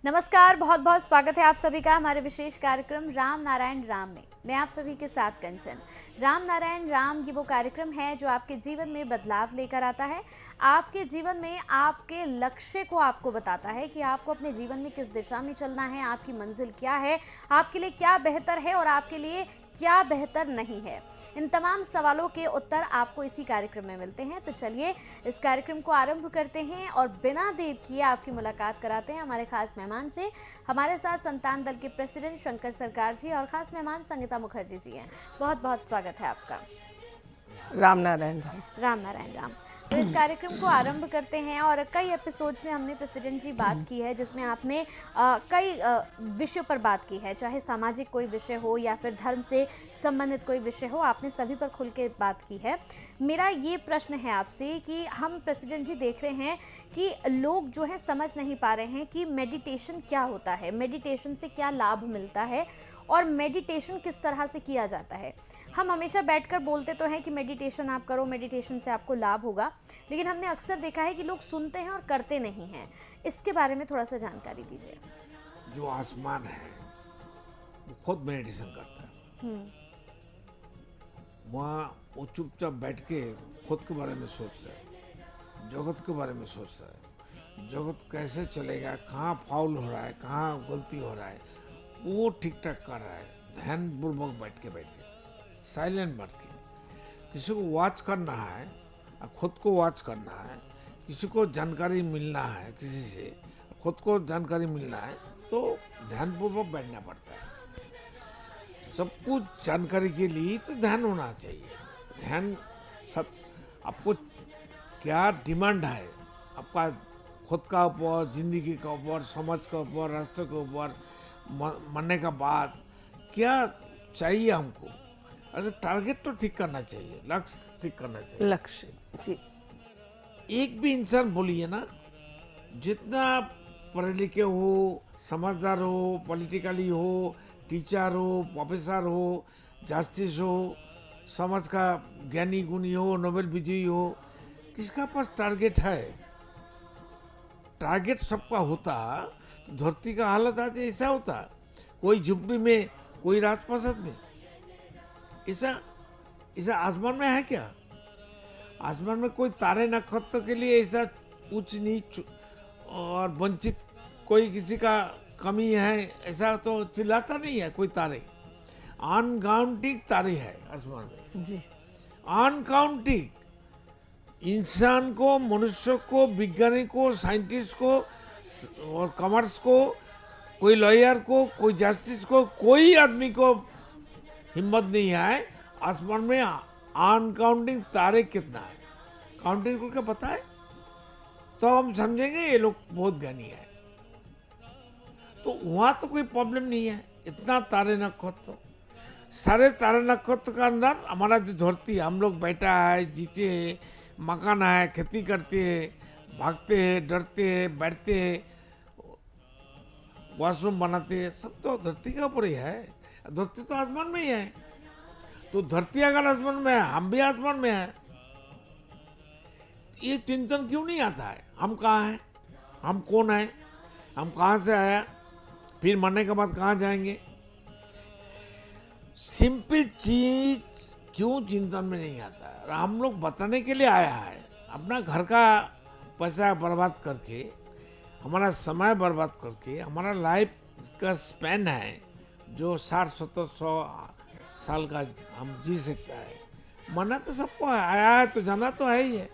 नमस्कार, बहुत बहुत स्वागत है आप सभी का हमारे विशेष कार्यक्रम राम नारायण राम में। मैं आप सभी के साथ कंचन। राम नारायण राम ये वो कार्यक्रम है जो आपके जीवन में बदलाव लेकर आता है, आपके जीवन में आपके लक्ष्य को आपको बताता है कि आपको अपने जीवन में किस दिशा में चलना है, आपकी मंजिल क्या है, आपके लिए क्या बेहतर है और आपके लिए क्या बेहतर नहीं है। इन तमाम सवालों के उत्तर आपको इसी कार्यक्रम में मिलते हैं। तो चलिए इस कार्यक्रम को आरंभ करते हैं और बिना देर किए आपकी मुलाकात कराते हैं हमारे खास मेहमान से। हमारे साथ संतान दल के प्रेसिडेंट शंकर सरकार जी और खास मेहमान संगीता मुखर्जी जी हैं। बहुत बहुत स्वागत है आपका। राम नारायण राम। राम नारायण राम। तो इस कार्यक्रम को आरंभ करते हैं और कई एपिसोड्स में हमने प्रेसिडेंट जी बात की है जिसमें आपने कई विषयों पर बात की है, चाहे सामाजिक कोई विषय हो या फिर धर्म से संबंधित कोई विषय हो, आपने सभी पर खुल के बात की है। मेरा ये प्रश्न है आपसे कि हम प्रेसिडेंट जी देख रहे हैं कि लोग जो है समझ नहीं पा रहे हैं कि मेडिटेशन क्या होता है, मेडिटेशन से क्या लाभ मिलता है और मेडिटेशन किस तरह से किया जाता है। हम हमेशा बैठकर बोलते तो हैं कि मेडिटेशन आप करो, मेडिटेशन से आपको लाभ होगा, लेकिन हमने अक्सर देखा है कि लोग सुनते हैं और करते नहीं हैं। इसके बारे में थोड़ा सा जानकारी दीजिए। जो आसमान है वो खुद मेडिटेशन करता है। वहाँ वो चुपचाप बैठ के खुद के बारे में सोचता है, जगत के बारे में सोचता है, जगत कैसे चलेगा, कहाँ फाउल हो रहा है, कहाँ गलती हो रहा है, वो ठीक ठाक कर रहा है। ध्यान पूर्वक बैठ के साइलेंट बैठ के किसी को वॉच करना है, खुद को वॉच करना है, किसी को जानकारी मिलना है, किसी से खुद को जानकारी मिलना है तो ध्यानपूर्वक बैठना पड़ता है। सब कुछ जानकारी के लिए तो ध्यान होना चाहिए। ध्यान सब आपको क्या डिमांड है, आपका खुद का ऊपर, जिंदगी का ऊपर, समाज के ऊपर, राष्ट्र के ऊपर, मरने का बाद क्या चाहिए हमको। अरे टारगेट तो ठीक करना चाहिए, लक्ष्य ठीक करना चाहिए। लक्ष्य जी। एक भी इंसान बोलिए ना, जितना पढ़े लिखे हो, समझदार हो, पॉलिटिकली हो, टीचर हो, प्रोफेसर हो, जस्टिस हो, समाज का ज्ञानी गुणी हो, नोबेल विजयी हो, किसका पास टारगेट है? टारगेट सबका होता तो धरती का हालत आज ऐसा होता। कोई झुपड़ी में, कोई राजप्रासाद में। ऐसा आसमान में है क्या? आसमान में कोई तारे नक्षत्र के लिए ऐसा उच्च नीच और वंचित कोई किसी का कमी है ऐसा तो चिल्लाता नहीं है कोई। तारे अनकाउंटिंग तारे है आसमान में जी। अनकाउंटिंग। इंसान को, मनुष्य को, विज्ञानी को, साइंटिस्ट को और कॉमर्स को, कोई लॉयर को, कोई जस्टिस को, कोई आदमी को हिम्मत नहीं है आसमान में अनकाउंटिंग तारे कितना है काउंटिंग को क्या पता है, तो हम समझेंगे ये लोग बहुत ज्ञानी है। तो वहां तो कोई प्रॉब्लम नहीं है। इतना तारे नक्षत्र, सारे तारे नक्षत्र का अंदर हमारा जो धरती, हम लोग बैठा है, जीते हैं, मकान है, खेती करते हैं, भागते हैं, डरते हैं, बैठते हैं, वॉशरूम बनाते हैं, सब तो धरती के ऊपर ही है। धरती तो आसमान में ही है। तो धरती अगर आसमान में है, हम भी आसमान में हैं। ये चिंतन क्यों नहीं आता है? हम कहाँ हैं, हम कौन हैं, हम कहाँ से आया, फिर मरने के बाद कहाँ जाएंगे? सिंपल चीज क्यों चिंतन में नहीं आता है? हम लोग बताने के लिए आया है। अपना घर का पैसा बर्बाद करके, हमारा समय बर्बाद करके, हमारा लाइफ का स्पैन है जो 60-70-100 साल का हम जी सकता है। मरना तो सबको आया है, तो जाना तो है ही है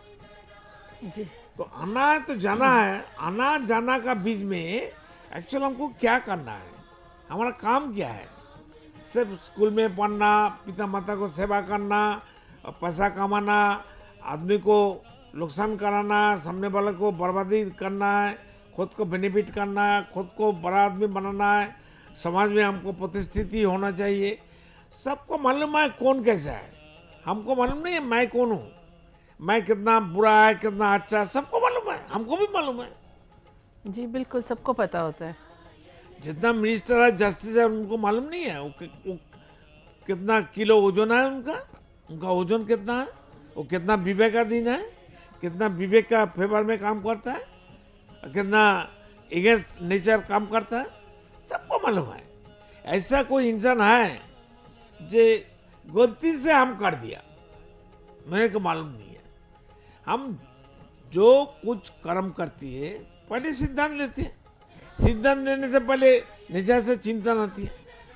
जी। तो आना है तो जाना है। आना जाना का बीच में एक्चुअल हमको क्या करना है, हमारा काम क्या है? सिर्फ स्कूल में पढ़ना, पिता माता को सेवा करना, पैसा कमाना, आदमी को नुकसान कराना, सामने वाले को बर्बादी करना है, खुद को बेनिफिट करना है, खुद को बड़ा आदमी बनाना है, समाज में हमको प्रतिष्ठित होना चाहिए। सबको मालूम है कौन कैसा है, हमको मालूम नहीं है मैं कौन हूँ, मैं कितना बुरा है, कितना अच्छा, सबको मालूम है, हमको भी मालूम है। जी बिल्कुल, सबको पता होता है। जितना मिनिस्टर है, जस्टिस है, उनको मालूम नहीं है वो कितना किलो वजन है, उनका वजन कितना है, वो कितना विवेकाधीन है, कितना विवेक का फेवर में काम करता है, कितना एगेंस्ट नेचर काम करता है, सबको मालूम है। ऐसा कोई इंसान है जो गलती से हम कर दिया, मेरे को मालूम नहीं है। हम जो कुछ कर्म करती है पहले सिद्धांत लेते हैं, सिद्धांत लेने से पहले नेचर से चिंतन आती है।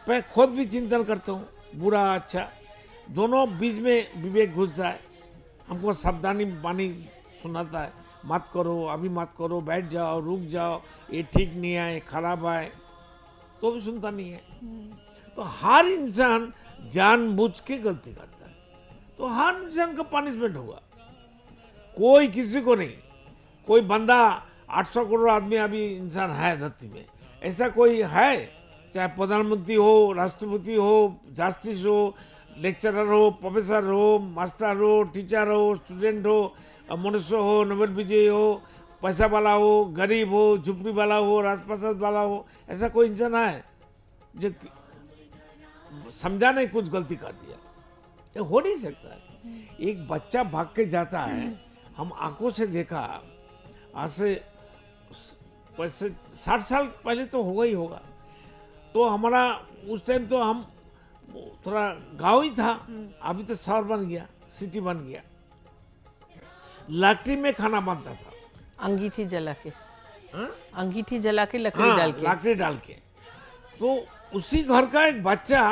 मैं खुद भी चिंतन करता हूँ, बुरा अच्छा दोनों बीच में विवेक घुस जाए, हमको सावधानी वाणी सुनाता है, मत करो, अभी मत करो, बैठ जाओ, रुक जाओ, ये ठीक नहीं है, ये खराब है, तो भी सुनता नहीं है। तो हर इंसान जानबूझ के गलती करता है, तो हर इंसान का पनिशमेंट होगा, कोई किसी को नहीं। कोई बंदा 800 करोड़ आदमी अभी इंसान है धरती में, ऐसा कोई है, चाहे प्रधानमंत्री हो, राष्ट्रपति हो, जस्टिस हो, लेक्चरर हो, प्रोफेसर हो, मास्टर हो, टीचर हो, स्टूडेंट हो, मनुष्य हो, नोबेल विजयी हो, पैसा वाला हो, गरीब हो, झुपड़ी वाला हो, राजप्रसाद वाला हो, ऐसा कोई इंसान है जो समझा नहीं कुछ गलती कर दिया? ये हो नहीं सकता है। एक बच्चा भाग के जाता है, हम आंखों से देखा, आज से 60 साल पहले तो होगा ही होगा। तो हमारा उस टाइम तो हम थोड़ा गांव ही था, अभी तो शहर बन गया, सिटी बन गया। लकड़ी में खाना बनता था, अंगीठी जला के, हाँ? अंगीठी जला के लकड़ी हाँ, डाल के। लकड़ी डाल के। तो उसी घर का एक बच्चा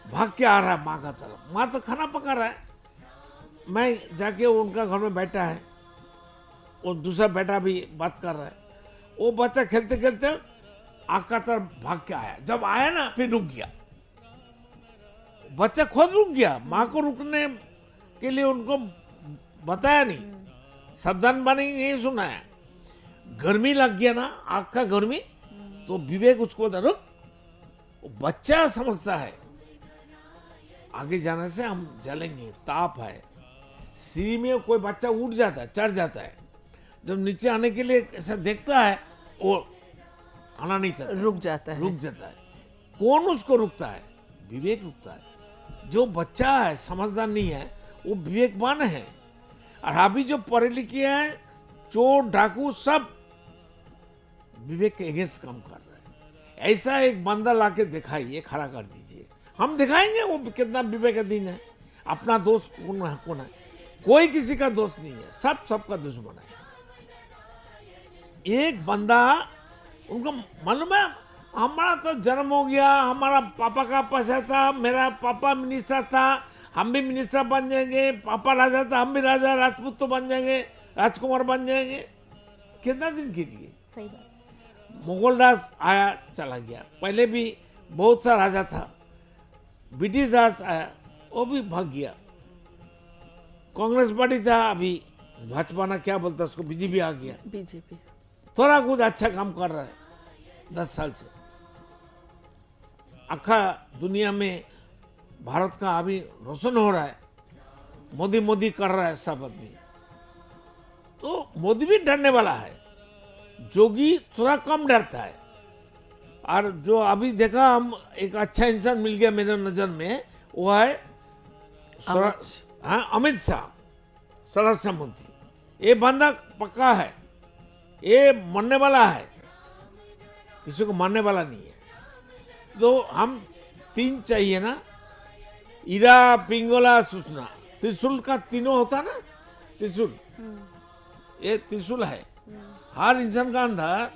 भाग के आ रहा है माँ का तरफ, माँ तो खाना पका रहा है, मैं जाके उनका घर में बैठा है, और दूसरा बेटा भी बात कर रहा है। वो बच्चा खेलते खेलते आग का तरफ भाग के आया, जब आया ना फिर रुक गया, बच्चा खुद रुक गया, माँ को रुकने के लिए उनको बताया नहीं, सावधान वाणी नहीं सुनाया। गर्मी लग गया ना, आग का गर्मी, तो विवेक उसको बोलता रुक। बच्चा समझता है आगे जाने से हम जलेंगे, ताप है। सीढ़ी में कोई बच्चा उठ जाता है, चढ़ जाता है, जब नीचे आने के लिए ऐसा देखता है, वो आना नहीं चाहता, रुक जाता है। रुक जाता है। कौन उसको रुकता है? विवेक रुकता है। जो बच्चा है, समझदार नहीं है, वो विवेकवान है। और अभी जो पढ़े लिखे हैं, चोर डाकू, सब विवेक के अगेंस्ट काम कर रहे हैं। ऐसा एक बंदा लाके दिखाइए, खड़ा कर दीजिए, हम दिखाएंगे वो कितना विवेकाधीन है। अपना दोस्त कौन है? कोई किसी का दोस्त नहीं है, सब सबका दुश्मन है। एक बंदा, उनको मालूम है हमारा तो जन्म हो गया, हमारा पापा का पैसा था, मेरा पापा मिनिस्टर था, हम भी मिनिस्टर बन जाएंगे, पापा राजा था, हम भी राजा, राजपूत तो बन जाएंगे, राजकुमार बन जाएंगे। कितना दिन के लिए? सही बात। मुगल राज आया चला गया, पहले भी बहुत सा राजा था। ब्रिटिश राज आया, वो भी भाग गया। कांग्रेस पार्टी था, अभी भाजपा ना क्या बोलता उसको, बीजेपी आ गया। बीजेपी थोड़ा कुछ अच्छा काम कर रहा है 10 साल से। आखा दुनिया में भारत का अभी रोशन हो रहा है, मोदी मोदी कर रहा है सब आदमी। तो मोदी भी डरने वाला है, जोगी थोड़ा कम डरता है। और जो अभी देखा, हम एक अच्छा इंसान मिल गया मेरे नजर में, वो है अमित शाह, संरक्षण मंत्री। ये बंदा पक्का है, ये मरने वाला है, किसी को मारने वाला नहीं है। तो हम 3 चाहिए ना, ईरा, पिंगोला, सूचना। त्रिशूल का तीनों होता ना, त्रिशूल, ये त्रिशूल है। हर इंसान का अंदर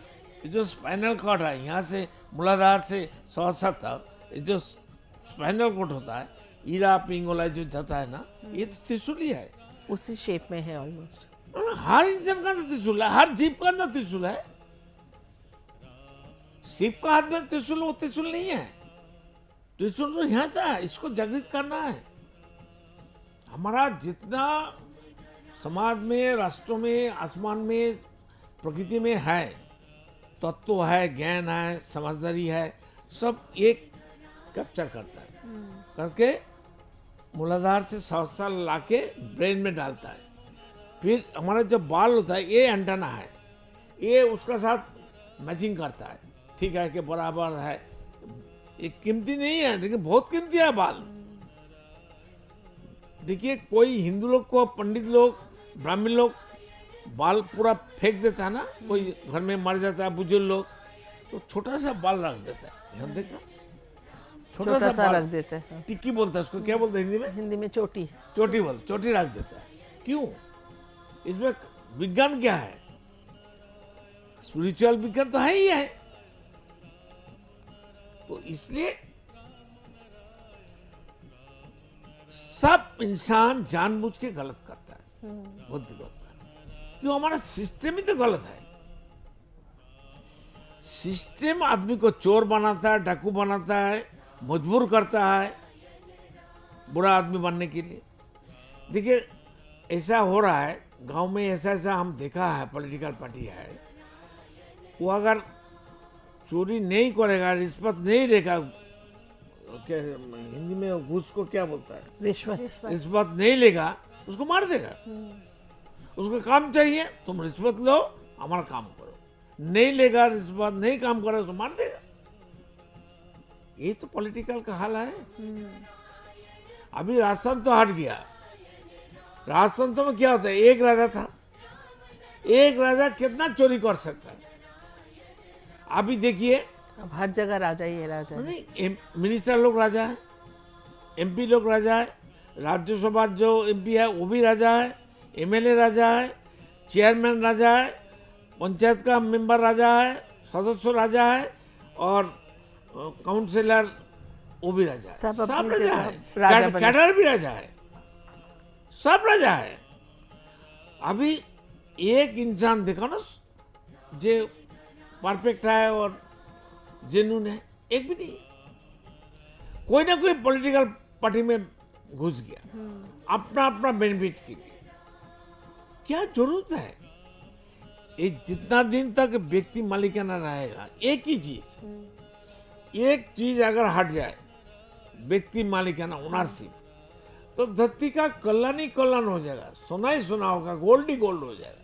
ये जो स्पाइनल कॉर्ड है, यहाँ से मूलाधार से सहसा तक, ये जो स्पाइनल कॉर्ड होता है, ईरा पिंगोला जो जाता है ना, ये तो त्रिशूल ही है। उसी शेप में है ऑलमोस्ट। हर इंसान का अंदर त्रिशूल है, हर जीव का अंदर त्रिशूल है। शिव का हाथ में त्रिशूल, वो त्रिशूल नहीं है। त्रिशूल तो यहाँ से है, इसको जागृत करना है। हमारा जितना समाज में, राष्ट्रों में, आसमान में, प्रकृति में है, तत्व है, ज्ञान है, समझदारी है, सब एक कैप्चर करता है, करके मूलाधार से सहसा लाके ब्रेन में डालता है। फिर हमारा जो बाल होता है, ये एंटेना है, ये उसका साथ मैचिंग करता है, ठीक है कि बराबर है। ये कीमती नहीं है, लेकिन बहुत कीमती है बाल। देखिए, कोई हिंदू लोग को, पंडित लोग, ब्राह्मण लोग बाल पूरा फेंक देता है ना, कोई घर में मर जाता है बुजुर्ग लोग, तो छोटा सा बाल रख देता है, ध्यान देखना, छोटा सा बाल, रख देते हैं। टिक्की बोलता है उसको, क्या बोलते हैं हिंदी में? हिंदी में चोटी। चोटी चोटी रख देता है। क्यों? इसमें विज्ञान क्या है? स्पिरिचुअल विज्ञान तो है ही है। तो इसलिए सब इंसान जानबूझ के गलत करता है, बुद्धि करता है। क्यों? हमारा सिस्टम ही तो गलत है। सिस्टम आदमी को चोर बनाता है, डाकू बनाता है, मजबूर करता है बुरा आदमी बनने के लिए। देखिए ऐसा हो रहा है गांव में, ऐसा हम देखा है, पॉलिटिकल पार्टी है, वो अगर चोरी नहीं करेगा, रिश्वत नहीं लेगा, क्या हिंदी में घूस को क्या बोलता है? रिश्वत। रिश्वत नहीं लेगा, उसको मार देगा। उसको काम चाहिए, तुम रिश्वत लो, हमारा काम करो। नहीं लेगा रिश्वत, नहीं काम करेगा तो मार देगा। ये तो पॉलिटिकल का हाल है। अभी राजस्थान तो हट गया। राजस्थान तो में क्या होता है, एक राजा था, एक राजा कितना चोरी कर सकता है। अभी देखिए अब हर जगह राजा ही है, राजा है। नहीं, मिनिस्टर लोग राजा है, एमपी लोग राजा है, राज्यसभा जो एमपी है वो भी राजा है, एमएलए राजा है, चेयरमैन राजा है, पंचायत का मेंबर राजा है, सदस्य राजा है, और काउंसिलर वो भी राजा है। सब अपनी राजा जगह है, राजा बने। कैडर भी राजा है, सब राजा है। अभी एक इंसान देखो ना जो परफेक्ट है और जेन्युइन है, एक भी नहीं। कोई ना कोई पॉलिटिकल पार्टी में घुस गया अपना अपना बेनिफिट के लिए। क्या जरूरत है? एक जितना दिन तक व्यक्ति मालिकाना रहेगा, एक ही चीज, एक चीज अगर हट जाए, व्यक्ति मालिकाना ओनरशिप, तो धरती का कल्याण ही कल्याण हो जाएगा, सोना ही सोना होगा, गोल्ड ही गोल्ड हो जाएगा।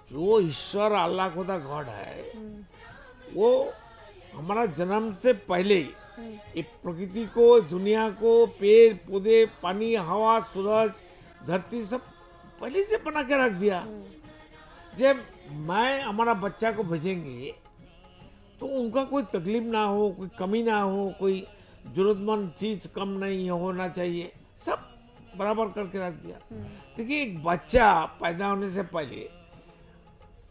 जो ईश्वर अल्लाह खुदा गॉड है, वो हमारा जन्म से पहले ही एक प्रकृति को, दुनिया को, पेड़ पौधे, पानी, हवा, सूरज, धरती सब पहले से बना के रख दिया। जब मैं हमारा बच्चा को भेजेंगे तो उनका कोई तकलीफ ना हो, कोई कमी ना हो, कोई जरूरतमंद चीज कम नहीं होना चाहिए, सब बराबर करके रख दिया। देखिए एक बच्चा पैदा होने से पहले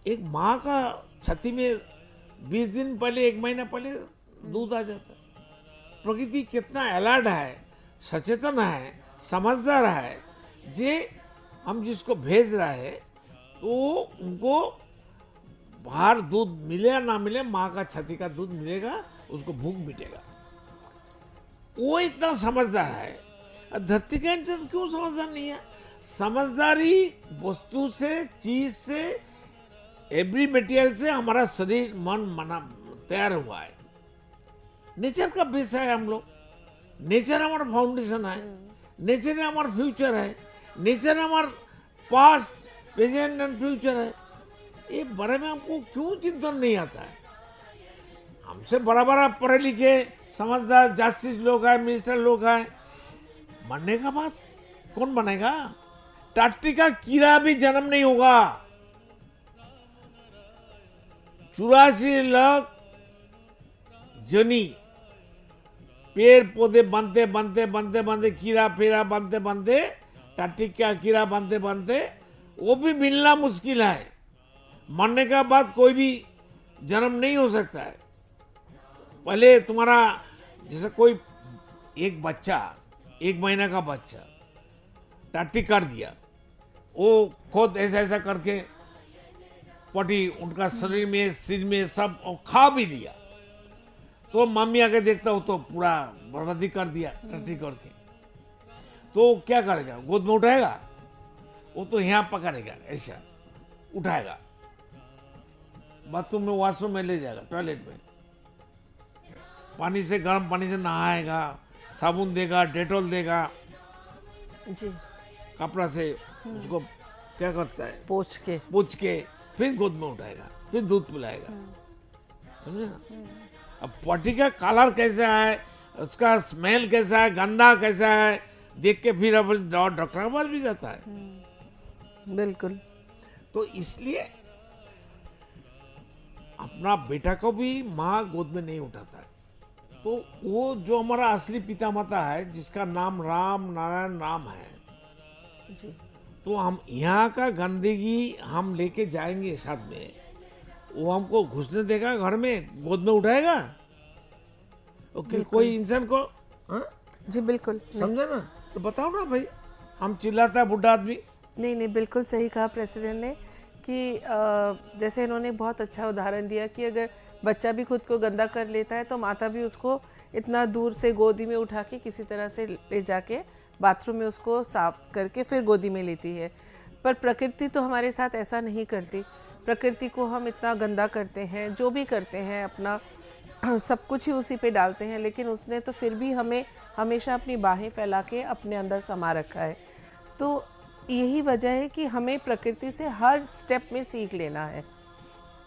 एक माँ का छाती में 20 दिन पहले, 1 महीना पहले दूध आ जाता है। प्रकृति कितना अलर्ट है, सचेतन है, समझदार है। जे हम जिसको भेज रहे हैं तो उनको बाहर दूध मिले या ना मिले, माँ का छाती का दूध मिलेगा, उसको भूख मिटेगा। वो इतना समझदार है। धरती का इंसान क्यों समझदार नहीं है? समझदारी वस्तु से, चीज से, एवरी मटेरियल से हमारा शरीर, मन, मना तैयार हुआ है। नेचर का बेस है हम लोग, नेचर हमारा फाउंडेशन है, नेचर हमारा फ्यूचर है, नेचर हमारा पास्ट, प्रेजेंट एंड फ्यूचर है। ये बारे में हमको क्यों चिंतन नहीं आता है? हमसे बड़ा पढ़े लिखे समझदार जस्टिस लोग हैं, मिनिस्टर लोग हैं, मरने का बाद कौन बनेगा? टाट्टी का कीड़ा भी जन्म नहीं होगा। 84 लाख जनी पेड़ पौधे बनते बनते बनते बनते, कीड़ा फेरा बनते बनते, टाट्टी का कीड़ा बनते बनते, वो भी मिलना मुश्किल है। मरने का बाद कोई भी जन्म नहीं हो सकता है। पहले तुम्हारा जैसे कोई एक बच्चा, 1 महीना का बच्चा टाट्टी कर दिया, वो खुद ऐसा ऐसा करके पटी उनका शरीर में, सिर में सब, और खा भी दिया, तो मम्मी आके देखता हो तो पूरा बर्बादी कर दिया टट्टी करके। तो क्या करेगा? गोद में उठाएगा? वो तो यहाँ पकड़ेगा, ऐसा उठाएगा, बाथरूम में, वॉशरूम में ले जाएगा, टॉयलेट में, पानी से, गर्म पानी से नहाएगा, साबुन देगा, डेटॉल देगा, जी, कपड़ा से उसको क्या करता है, पोंछ के फिर गोद में उठाएगा, फिर दूध पिलाएगा। समझे ना? अब पटी का कलर कैसा है, उसका स्मेल कैसा है, गंदा कैसा है, देख के फिर अब डॉक्टर के पास भी जाता है। बिल्कुल। तो इसलिए अपना बेटा को भी माँ गोद में नहीं उठाता है। तो वो जो हमारा असली पिता माता है, जिसका नाम राम नारायण राम है, जी तो हम यहाँ का गंदगी हम लेके जाएंगे साथ में, वो हमको घुसने देगा घर में, गोद में उठाएगा? ओके, कोई इंसान को, हाँ? जी बिल्कुल। समझा ना? तो बताओ ना भाई, हम चिल्लाता है बुढ़ा आदमी। नहीं नहीं, बिल्कुल सही कहा प्रेसिडेंट ने कि जैसे इन्होंने बहुत अच्छा उदाहरण दिया कि अगर बच्चा भी खुद को गंदा कर लेता है तो माता भी उसको इतना दूर से गोदी में उठा के किसी तरह से ले जाके बाथरूम में उसको साफ करके फिर गोदी में लेती है। पर प्रकृति तो हमारे साथ ऐसा नहीं करती। प्रकृति को हम इतना गंदा करते हैं, जो भी करते हैं अपना सब कुछ ही उसी पे डालते हैं, लेकिन उसने तो फिर भी हमें हमेशा अपनी बाहें फैला के अपने अंदर समा रखा है। तो यही वजह है कि हमें प्रकृति से हर स्टेप में सीख लेना है।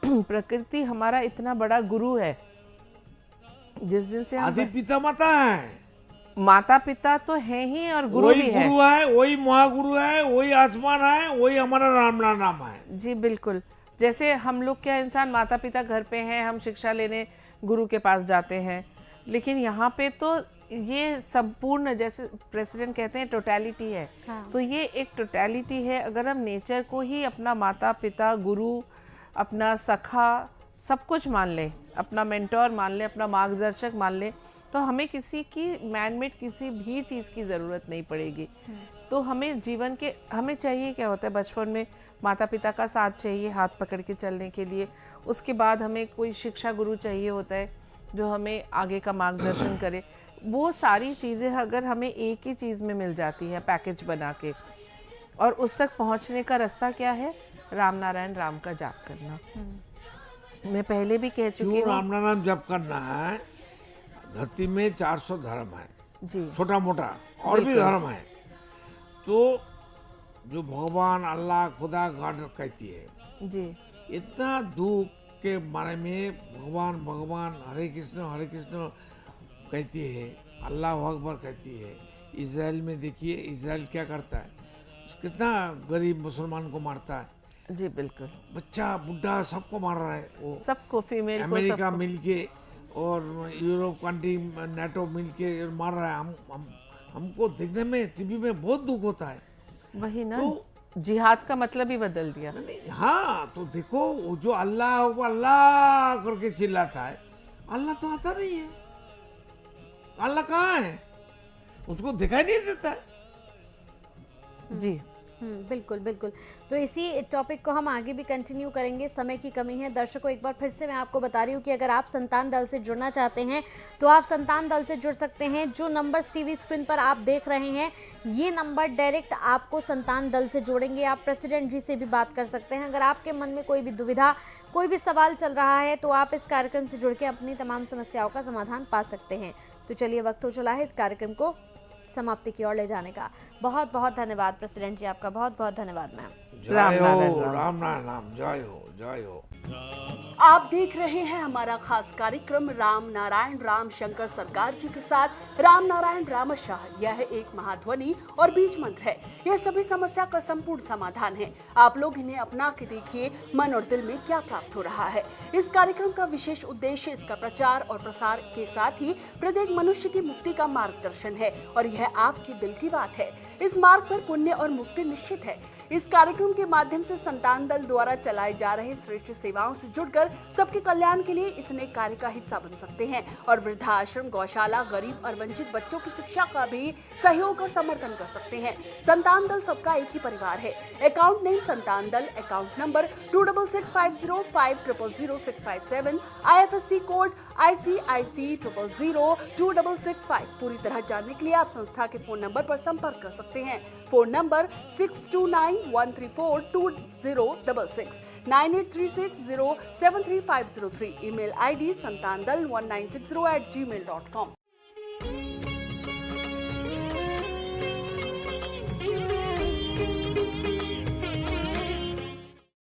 प्रकृति हमारा इतना बड़ा गुरु है। जिस दिन से हम आदि पिता माता है, माता पिता तो हैं ही और गुरु वही भी है। गुरु है, वही महागुरु है, वही आसमान है, वही हमारा राम नाम है। जी बिल्कुल। जैसे हम लोग क्या, इंसान माता पिता घर पे हैं, हम शिक्षा लेने गुरु के पास जाते हैं, लेकिन यहाँ पे तो ये संपूर्ण, जैसे प्रेसिडेंट कहते हैं, टोटलिटी है। हाँ। तो ये एक टोटलिटी है। अगर हम नेचर को ही अपना माता पिता, गुरु, अपना सखा, सब कुछ मान लें, अपना मेंटोर मान लें, अपना मार्गदर्शक मान लें, तो हमें किसी की मैनमेड किसी भी चीज़ की ज़रूरत नहीं पड़ेगी। तो हमें जीवन के, हमें चाहिए क्या होता है, बचपन में माता पिता का साथ चाहिए हाथ पकड़ के चलने के लिए। उसके बाद हमें कोई शिक्षा गुरु चाहिए होता है जो हमें आगे का मार्गदर्शन करे। वो सारी चीज़ें अगर हमें एक ही चीज़ में मिल जाती है पैकेज बना के, और उस तक पहुंचने का रास्ता क्या है, राम नारायण राम का जाप करना। मैं पहले भी कह चुकी क्यों हूँ। राम नाम जप करना है? धरती में 400 धर्म है, जी छोटा मोटा और भी बिल्कुल। धर्म है। तो जो भगवान, अल्लाह, खुदा, गॉड कहती है, जी इतना दुख के बारे में भगवान भगवान हरे कृष्ण कहती है, अल्लाह अकबर कहती है। इजराइल में देखिए, इजराइल क्या करता है, कितना गरीब मुसलमान को मारता है, जी बिल्कुल। बच्चा बुढ़ा सबको मार रहा है वो। सबको, फीमेल को, अमेरिका सबको। मिलके और यूरोप कंट्री, नाटो मिलके मार रहा है। हमको देखने में, टीवी में बहुत दुख होता है। वही ना, तो जिहाद का मतलब ही बदल दिया। नहीं, हाँ, तो देखो वो जो अल्लाह अल्लाह करके चिल्लाता है, अल्लाह तो आता नहीं है। अल्लाह कहाँ है? उसको दिखाई नहीं देता है। जी बिल्कुल बिल्कुल। तो इसी टॉपिक को हम आगे भी कंटिन्यू करेंगे, समय की कमी है। दर्शकों, एक बार फिर से मैं आपको बता रही हूँ कि अगर आप संतान दल से जुड़ना चाहते हैं तो आप संतान दल से जुड़ सकते हैं। जो नंबर टीवी स्क्रीन पर आप देख रहे हैं, ये नंबर डायरेक्ट आपको संतान दल से जोड़ेंगे। आप प्रेसिडेंट जी से भी बात कर सकते हैं। अगर आपके मन में कोई भी दुविधा, कोई भी सवाल चल रहा है, तो आप इस कार्यक्रम से जुड़ के अपनी तमाम समस्याओं का समाधान पा सकते हैं। तो चलिए, वक्त हो चला है इस कार्यक्रम को समाप्ति की ओर ले जाने का। बहुत बहुत धन्यवाद प्रेसिडेंट जी, आपका बहुत बहुत धन्यवाद मैम। जय राम नारायण हो, राम। राम नारायण राम, जय हो, जय हो। आप देख रहे हैं हमारा खास कार्यक्रम राम नारायण राम शंकर सरकार जी के साथ राम नारायण रामशाह। यह एक महाध्वनि और बीज मंत्र है। यह सभी समस्या का संपूर्ण समाधान है। आप लोग इन्हें अपना के देखिए, मन और दिल में क्या प्राप्त हो रहा है। इस कार्यक्रम का विशेष उद्देश्य इसका प्रचार और प्रसार के साथ ही प्रत्येक मनुष्य की मुक्ति का मार्गदर्शन है, और यह आपके दिल की बात है। इस मार्ग पर पुण्य और मुक्ति निश्चित है। इस कार्यक्रम के माध्यम से संतान दल द्वारा चलाए जा रहे श्रेष्ठ सेवाओं से जुड़कर सबके कल्याण के लिए इस नेक कार्य का हिस्सा बन सकते हैं, और वृद्धाश्रम, गौशाला, गरीब और वंचित बच्चों की शिक्षा का भी सहयोग और समर्थन कर सकते हैं। संतान दल सबका एक ही परिवार है। अकाउंट नेम संतान दल, account number 266505000657, IFSC code ICIC 000265। पूरी तरह जानने के लिए आप संस्था के फोन नंबर पर संपर्क कर सकते हैं। Phone number 6291342066, 9836073503। Email ID santandal1960@gmail.com।